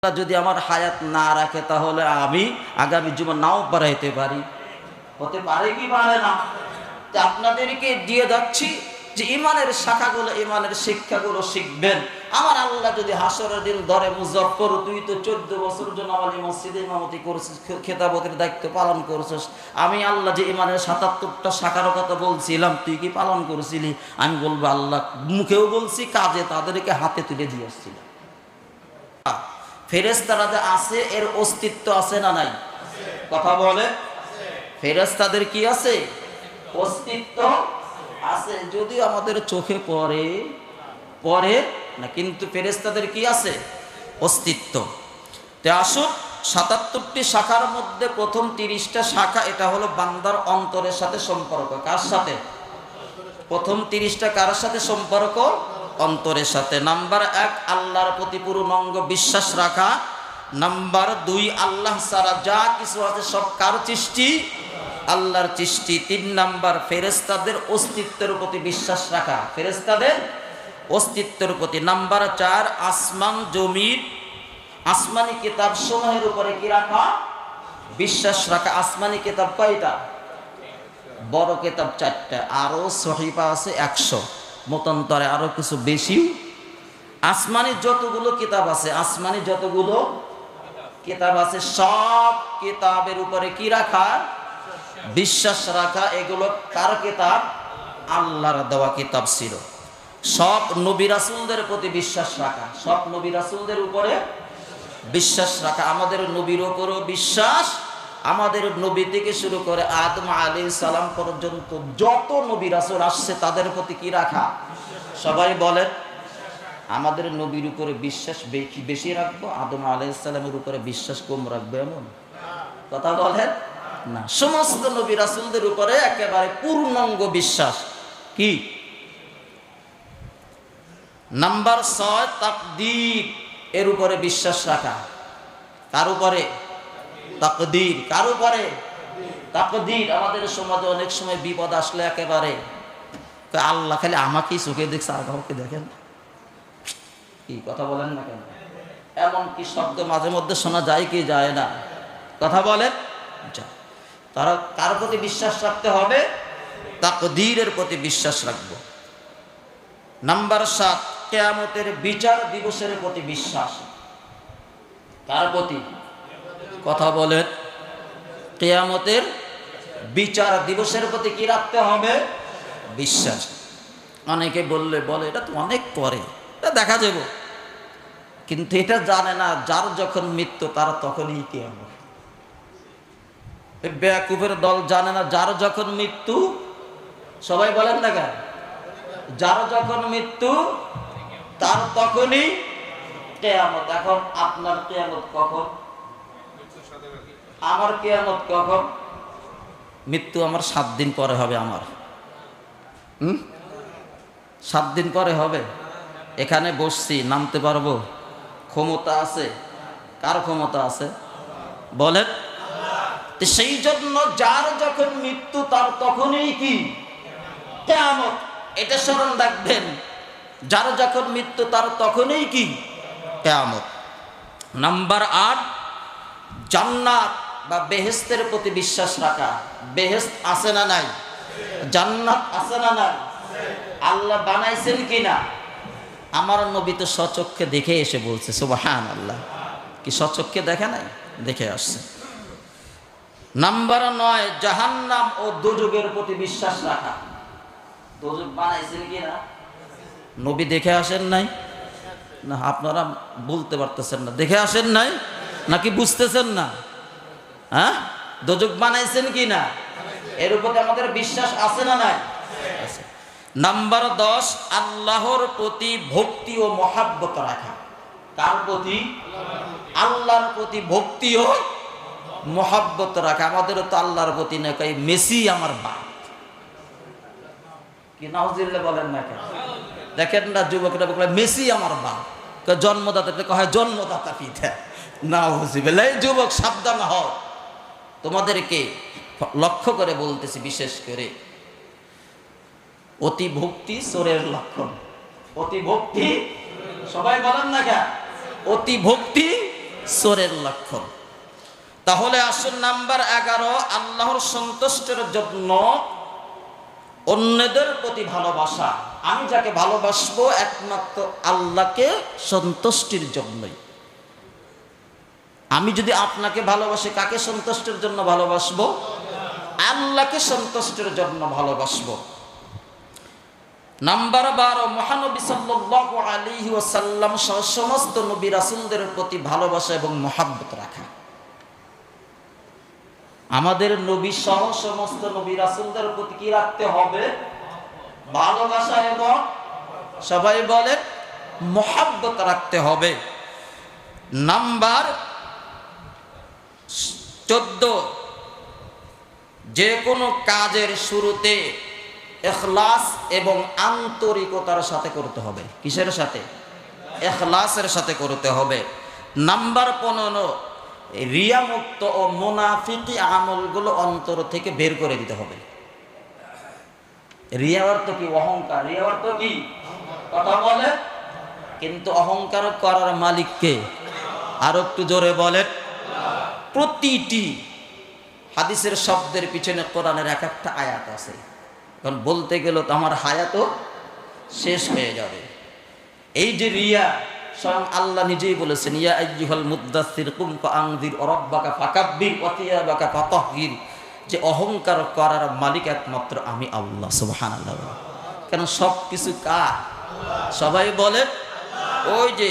আল্লাহ যদি আমার হায়াত না রাখে তাহলে আমি আগামী জীবন নাও বাড়াইতে পারি, হতে পারে কি পারে না। আপনাদেরকে দিয়ে যাচ্ছি যে ইমানের শাখাগুলো, ইমানের শিক্ষাগুলো শিখবেন। আমার আল্লাহ যদি হাসরের দিন ধরে, মুজফফর তুই তো 14 বছর জন্য আমার এই মসজিদে ইমামতি করেছিস, খেতাবতের দায়িত্ব পালন করেছিস, আমি আল্লাহ যে ইমানের 77টা শাখার কথা বলছিলাম তুই কি পালন করেছিলি? আমি বলবো আল্লাহ মুখেও বলছি, কাজে তাদেরকে হাতে তুলে দিয়ে আসছিলাম। ফেরেশতারা যে আছে, এর অস্তিত্ব আছে না নাই? কথা বলে। ফেরেশতাদের কি আছে? অস্তিত্ব আছে, যদিও আমাদের চোখে পড়ে না, কিন্তু ফেরেশতাদের কি আছে? অস্তিত্ব। তে আসুন, 77টি শাখার মধ্যে প্রথম 30টা শাখা, এটা হলো বান্দার অন্তরের সাথে সম্পর্ক। কার সাথে? প্রথম 30টা কার সাথে সম্পর্ক? অন্তরের সাথে। নাম্বার 1, আল্লাহর প্রতি পূর্ণাঙ্গ বিশ্বাস রাখা। নাম্বার 2, আল্লাহ ছাড়া যা কিছু আছে সব কার সৃষ্টি? আল্লাহর সৃষ্টি। 3 নাম্বার, ফেরেশতাদের অস্তিত্বের প্রতি বিশ্বাস রাখা, ফেরেশতাদের অস্তিত্বের প্রতি। নাম্বার 4, আসমান জমিন আসমানি কিতাব সমূহের উপরে কি রাখা? বিশ্বাস রাখা। আসমানি কিতাব কয়টা? বড় কিতাব 4টা, আরো সহিফা আছে 100, মতান্তরে আরো কিছু বেশি। আসমানি যতগুলো কিতাব আছে, আসমানি যতগুলো কিতাব আছে, সব কিতাবের উপরে কি রাখা? বিশ্বাস রাখা। এগুলো কার কিতাব? আল্লাহর দেওয়া কিতাব ছিল। সব নবী রাসূলদের প্রতি বিশ্বাস রাখা, সব নবী রাসূলদের উপরে বিশ্বাস রাখা। আমাদের নবীর উপরও বিশ্বাস, আমাদের নবী থেকে শুরু করে আদম আলাইহিস সালাম পর্যন্ত যত নবী রাসূল আসছে তাদের প্রতি কি রাখা? সবাই বলেন, আমাদের নবীর উপরে বিশ্বাস বেশি রাখবো, আদম আলাইহিস সালামের উপরে বিশ্বাস কম রাখবো এমন কথা বলেন না। সমস্ত নবী রাসূলদের উপরে একেবারে পূর্ণাঙ্গ বিশ্বাস। কি? নাম্বার 6, তাকদীর, এর উপরে বিশ্বাস রাখা। কার উপরে? তাকদীর। কার উপরে? তাকদীর। আমাদের সমাজে অনেক সময় বিপদ আসলে একেবারে আল্লাহ খালি আমাকেই চোখে দেখছে, আর কাউকে দেখেন। কি কথা বলেন না কেন? এমন কি শব্দ মাঝে মধ্যে শোনা যায় কি যায় না? কথা বলেন। তারা কার প্রতি বিশ্বাস রাখতে হবে? তাকদীরের প্রতি বিশ্বাস রাখবো। নাম্বার 7, কিয়ামতের বিচার দিবসের প্রতি বিশ্বাস। কার প্রতি? কথা বলেন। কিয়ামতের বিচার দিবসের প্রতি কি রাখতে হবে? বিশ্বাস। অনেকে বলে এটা তো অনেক পরে, এটা দেখা যাবে, কিন্তু এটা জানে না যার যখন মৃত্যু তার তখনই কিয়ামত। বেয়াকুফের দল জানে না যার যখন মৃত্যু, সবাই বলেন না কেন, যার যখন মৃত্যু তার তখনই কিয়ামত। এখন আপনার কিয়ামত কখন? আমার কিয়ামত কখন? মৃত্যু আমার 7 দিন পরে হবে। আমার 7 দিন পরে হবে। এখানে বসছি, নামতে পারবো? ক্ষমতা আছে? কার ক্ষমতা আছে বলেন? সেই জন্য যার যখন মৃত্যু তার তখনই কি কিয়ামত। এটা স্মরণ রাখবেন, যার যখন মৃত্যু তার তখনই কি কিয়ামত। নাম্বার 8, জান্নাত বা বেহেশতের প্রতি বিশ্বাস রাখা। বেহেশত আছে না নাই? জান্নাত আছে না নাই? আল্লাহ বানাইছেন কিনা? আমার নবী তো স্বচক্ষে দেখে এসে বলছে সুবহানাল্লাহ। কি স্বচক্ষে দেখে নাই? দেখে আসছে। নাম্বার 9, জাহান্নাম ও দোজখের প্রতি বিশ্বাস রাখা। দোজখ বানাইছেন কিনা? নবী দেখে আসেন নাই? না আপনারা বলতে পারতেছেন না, দেখে আসেন নাই নাকি বুঝতেছেন না? হ্যাঁ, দোজখ বানাইছেন কিনা এর উপরে আমাদের বিশ্বাস আছে না নাই? আছে। নাম্বার 10, আল্লাহর প্রতি ভক্তি ও মহাব্বত রাখা। কার প্রতি? আল্লাহর প্রতি ভক্তি ও মহাব্বত রাখা। আমাদের তো আল্লাহর প্রতি না কই মেসি আমার বাপ, কি নাউজুবিল্লাহ বলেন না কেন? দেখেন না যুবকরা বলে মেসি আমার বাপ, জন্মদাতা কয় জন্মদাতা পিতা। নাউজুবিল্লাহ। এই যুবক সাবধান হও, তোমাদেরকে লক্ষ্য করে বলতেছি, বিশেষ করে অতি ভক্তি চোরের লক্ষণ। অতি ভক্তি, সবাই বলেন না কেন? অতি ভক্তি চোরের লক্ষণ। তাহলে আসুন নাম্বার 11, আল্লাহর সন্তুষ্টির জন্য অন্যদের প্রতি ভালোবাসা। আমি যাকে ভালোবাসবো একমাত্র আল্লাহকে সন্তুষ্টির জন্যই। আমি যদি আপনাকে ভালোবাসি, কাকে সন্তুষ্টির জন্য ভালোবাসবো? আল্লাহকে সন্তুষ্টির জন্য ভালোবাসবো। নাম্বার 12, মহানবী সাল্লাল্লাহু আলাইহি ওয়াসাল্লাম সহ সমস্ত নবী রাসূলদের প্রতি ভালোবাসা এবং মহব্বত রাখা। আমাদের নবী সহ সমস্ত নবী রাসূলদের প্রতি কি রাখতে হবে? ভালোবাসা এবং সবাই বলে মহব্বত রাখতে হবে। নাম্বার 14, যে কোনো কাজের শুরুতে ইখলাস এবং আন্তরিকতার সাথে করতে হবে। কিসের সাথে? ইখলাসের সাথে করতে হবে। নাম্বার 15, রিয়া মুক্ত ও মুনাফিকি আমলগুলো অন্তর থেকে বের করে দিতে হবে। রিয়া অর্থ কি? অহংকার। রিয়া অর্থ কি? কথা বলে। কিন্তু অহংকার করার মালিক কে? আর একটু জোরে বলেন। প্রতিটি হাদিসের শব্দের পিছনে কোরআনের এক একটা আয়াত আছে। কারণ বলতে গেলে তো আমার হায়াতও শেষ হয়ে যাবে। এই যে রিয়া, স্বয়ং আল্লাহ নিজেই বলেছেন, ইয়া আইয়ুহাল মুদ্দাসসির কুম ফাআনযির রাব্বাকা ফাকাব্বির ওয়া থিয়াবাকা ফাতাহহির, যে অহংকার করার মালিক একমাত্র আমি আল্লাহ। সুবহানাল্লাহ। কেন সব কিছু কার? সবাই বলেন। ওই যে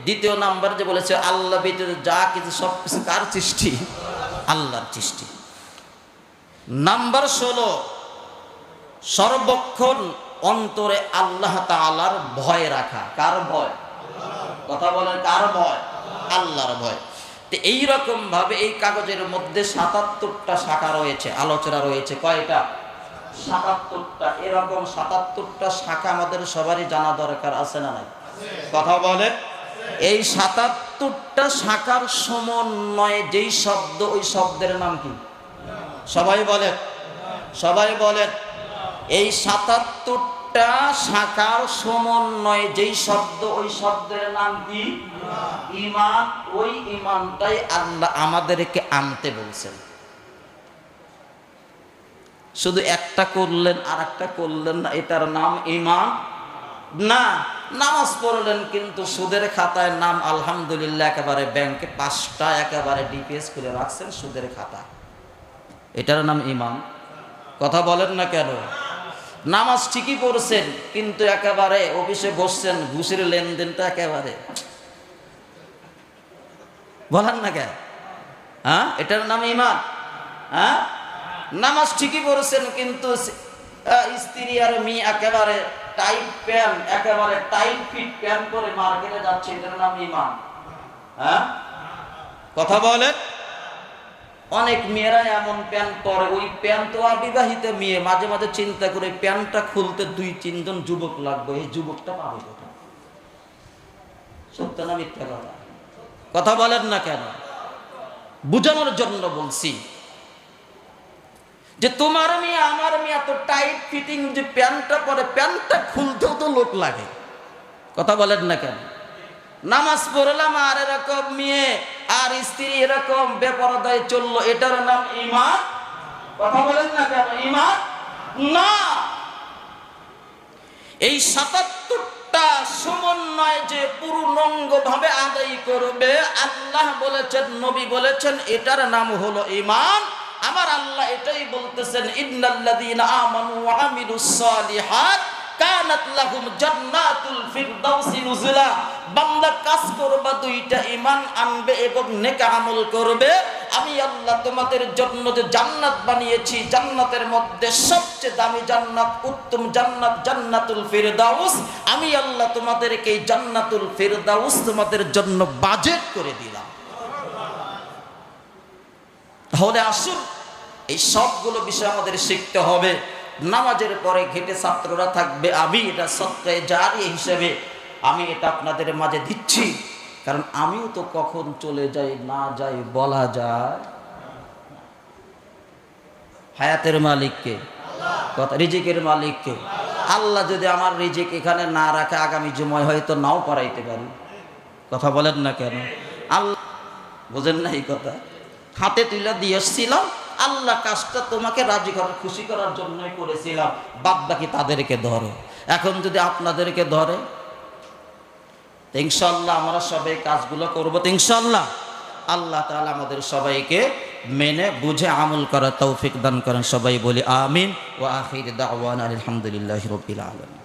দ্বিতীয় নাম্বার যে বলেছে আল্লাহ ব্যতীত যা কিছু সব কিছু কার সৃষ্টি? আল্লাহর সৃষ্টি। নাম্বার 16, সর্বক্ষণ অন্তরে আল্লাহ তাআলার ভয় রাখা। কার ভয়? কথা বলেন, কার ভয়? আল্লাহর ভয়। তো এইরকম ভাবে এই কাগজের মধ্যে 77টা শাখা রয়েছে, আলোচনা রয়েছে। কয়টা? 77টা। এরকম 77টা শাখা আমাদের সবারই জানা দরকার, আছে না নাই? কথা বলে। এই 77টা শাখার সমন্বয়ে যেই শব্দ, ওই শব্দের নাম কি? সবাই বলেন, সবাই বলেন। এই 77টা শাখার সমন্বয়ে যেই শব্দ, ওই শব্দের নাম কি? ঈমান। ওই ঈমানটাই আল্লাহ আমাদেরকে আনতে বলছেন। শুধু একটা করলেন আর একটা করলেন না, এটার নাম ঈমান না। নামাজ পড়লেন কিন্তু সুদের খাতায় নাম আলহামদুলিল্লাহ একেবারে ব্যাংকে 5টা একেবারে ডিপিএস করে রাখছেন সুদের খাতা, এটার নাম ঈমান? কথা বলেন না কেন? নামাজ ঠিকই পড়ছেন কিন্তু একেবারে অফিসে বসছেন, ঘুষের লেনদেনটা একেবারে বলেন না কেন? হ্যাঁ, এটার নাম ঈমান? হ্যাঁ, নামাজ ঠিকই পড়ছেন কিন্তু স্ত্রী আর মেয়ে একেবারে টাইট প্যান্ট, একেবারে টাইট ফিট প্যান্ট পরে মার্কেটে যাচ্ছে, এটার নাম ঈমান? হ্যাঁ, কথা বলেন। অনেক মেয়েরা এমন প্যান্ট পরে, ওই প্যান্ট তো অবিবাহিত মেয়ে, মাঝে মাঝে চিন্তা করে প্যান্টটা খুলতে 2-3 জন যুবক লাগবে, এই যুবকটা পাবে কোথায়? সত্য না মিথ্যা কথা? কথা বলেন না কেন? বুঝানোর জন্য বলছি যে তোমার মেয়ে আমার মেয়ে এত টাইট ফিটিং যে প্যান্টটা পরে, প্যান্টটা খুলতেও তো লোক লাগে। কথা বলেন না কেন? নামাজ পড়লাম আর এরকম মেয়ে আর স্ত্রী এরকম বেপরদায় চললো, এটার নাম ঈমান? কথা বলেন না কেন? ঈমান না। এই 77টা সমন্বয় যে পূর্ণাঙ্গ ভাবে আদায় করবে, আল্লাহ বলেছেন, নবী বলেছেন, এটার নাম হলো ঈমান। আমার আল্লাহ এটাই বলতেছেন, ইন্নাল্লাযীনা আমানু ওয়া আমিলুস সালিহাত কানাত লাহুম জান্নাতুল ফিরদাউসি নুজুলা। বান্দা কাজ করবে, 2টা ঈমান আনবে এবং নেক আমল করবে, আমি আল্লাহ তোমাদের জন্য যে জান্নাত বানিয়েছি, জান্নাতের মধ্যে সবচেয়ে দামি জান্নাত, উত্তম জান্নাত জান্নাতুল ফিরদাউস, আমি আল্লাহ তোমাদেরকে এই জান্নাতুল ফিরদাউস তোমাদের জন্য বাজেট করে দিলাম। তাহলে আসুন এই সবগুলো বিষয় আমাদের শিখতে হবে। নামাজের পরে ঘেটে ছাত্ররা থাকবে, আমি এটা সদকায়ে জারিয়া হিসেবে আমি এটা আপনাদের মাঝে দিচ্ছি, কারণ আমিও তো কখন চলে যাই না যাই বলা যায়। হায়াতের মালিককে, কথা রিজিকের মালিককে। আল্লাহ যদি আমার রিজিক এখানে না রাখে, আগামী জুমায় হয়তো নাও পারাইতে পারি। কথা বলেন না কেন? আল্লাহ বুঝেন না এই কথা? হাতে তুলে দিয়ে এসছিলাম, আল্লাহ কাজটা তোমাকে রাজি করার খুশি করার জন্যই করেছিলাম, বাদ বাকি তাদেরকে ধরো। এখন যদি আপনাদেরকে ধরে, ইনশাআল্লাহ আমরা সবাই কাজগুলো করবো তো ইনশাআল্লাহ। আল্লাহ তাআলা আমাদের সবাইকে মেনে বুঝে আমল করার তৌফিক দান করেন। সবাই বলি আমিন। ওয়া আখির দাওয়ানা আলহামদুলিল্লাহি রাব্বিল আলামিন।